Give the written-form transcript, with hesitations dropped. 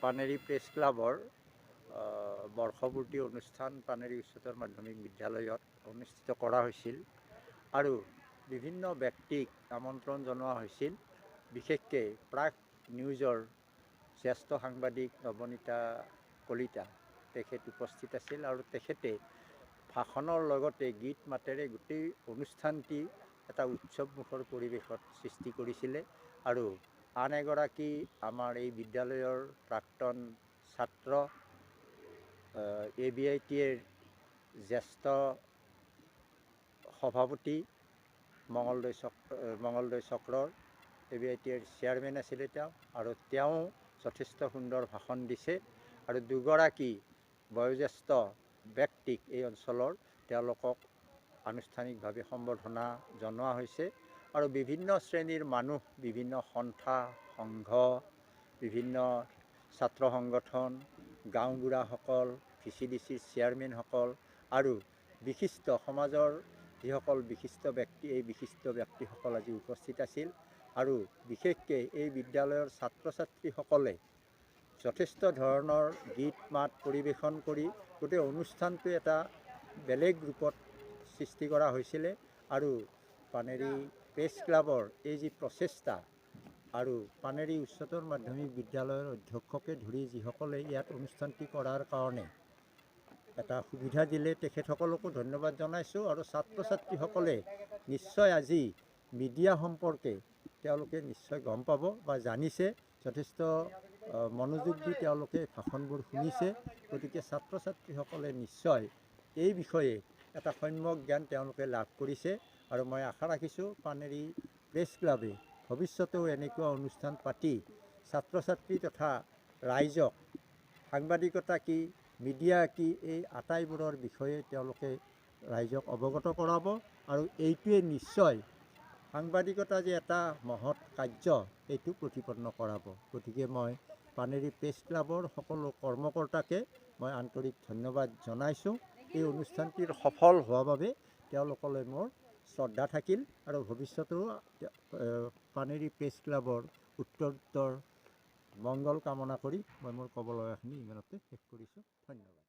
Paneri press ক্লাবৰ বৰ্ষপূৰ্তি অনুষ্ঠান পানেৰী উচ্চতৰ মাধ্যমিক বিদ্যালয়ত অনুষ্ঠিত কৰা হৈছিল আৰু বিভিন্ন ব্যক্তিক আমন্ত্ৰণ জনোৱা হৈছিল। বিশেষকৈ প্ৰাগ নিউজৰ জ্যেষ্ঠ সাংবাদিক নৱনীতা কলিতা তেখেত উপস্থিত আছিল আৰু তেখেতে ভাষণৰ লগতে গীত মাতেৰে গোটেই অনুষ্ঠানটি এটা উৎসৱমুখৰ পৰিৱেশত সৃষ্টি কৰিছিলে আৰু আন এগৰাকী আমাৰ এই বিদ্যালয়ৰ প্ৰাক্তন ছাত্ৰ ABITৰ জ্যেষ্ঠ সভাপতি মঙলদৈ চক্ৰৰ ABITৰ চেয়াৰমেন আছিলে তেওঁ যথেষ্ট সুন্দৰ ভাষণ দিছে আৰু দুগৰাকী বয়োজ্যেষ্ঠ ব্যক্তিক এই অঞ্চলৰ তেওঁলোকক আনুষ্ঠানিকভাৱে সম্বৰ্ধনা জনোৱা হৈছে আৰু বিভিন্ন শ্ৰেণীৰ মানুহ, বিভিন্ন সন্থা সংঘ, বিভিন্ন ছাত্ৰ সংগঠন, গাঁওবুঢ়াসকল, VCDCৰ চেয়াৰমেনসকল আৰু বিশিষ্ট সমাজৰ যিসকল বিশিষ্ট ব্যক্তি, এই বিশিষ্ট ব্যক্তিসকল আজি উপস্থিত আছিল আৰু বিশেষকৈ এই বিদ্যালয়ৰ ছাত্ৰ ছাত্ৰীসকলে যথেষ্ট ধৰণৰ গীত মাত পৰিৱেশন কৰি গোটেই অনুষ্ঠানটো এটা বেলেগ ৰূপত সৃষ্টি কৰা হৈছিলে আৰু পানেৰী প্ৰেছ ক্লাবৰ এই যি প্ৰচেষ্টা আৰু পানেৰী উচ্চতৰ মাধ্যমিক বিদ্যালয়ৰ অধ্যক্ষকে ধৰি যিসকলে ইয়াত অনুষ্ঠানটি কৰাৰ কাৰণে এটা সুবিধা দিলে তেখেতসকলকো ধন্যবাদ জনাইছোঁ আৰু ছাত্ৰ ছাত্ৰীসকলে নিশ্চয় আজি মিডিয়া সম্পৰ্কে তেওঁলোকে নিশ্চয় গম পাব বা জানিছে, যথেষ্ট মনোযোগ দি তেওঁলোকে ভাষণবোৰ শুনিছে। গতিকে ছাত্ৰ ছাত্ৰীসকলে নিশ্চয় এই বিষয়ে এটা সম্যক জ্ঞান তেওঁলোকে লাভ কৰিছে আৰু মই আশা ৰাখিছোঁ পানেৰী প্ৰেছ ক্লাবে ভৱিষ্যতেও এনেকুৱা অনুষ্ঠান পাতি ছাত্ৰ ছাত্ৰী তথা ৰাইজক সাংবাদিকতা কি, মিডিয়া কি, এই আটাইবোৰৰ বিষয়ে তেওঁলোকে ৰাইজক অৱগত কৰাব আৰু এইটোৱে নিশ্চয় সাংবাদিকতা যে এটা মহৎ কাৰ্য এইটো প্ৰতিপন্ন কৰাব। গতিকে মই পানেৰী প্ৰেছ ক্লাবৰ সকলো কৰ্মকৰ্তাকে মই আন্তৰিক ধন্যবাদ জনাইছোঁ। এই অনুষ্ঠানটিৰ সফল হোৱা বাবে তেওঁলোকলৈ মোৰ শ্ৰদ্ধা থাকিল আৰু ভৱিষ্যতেও পানেৰী প্ৰেছ ক্লাবৰ উত্তৰোত্তৰ মংগল কামনা কৰি মই মোৰ ক'বলগাখিনি ইমানতে শেষ কৰিছোঁ। ধন্যবাদ।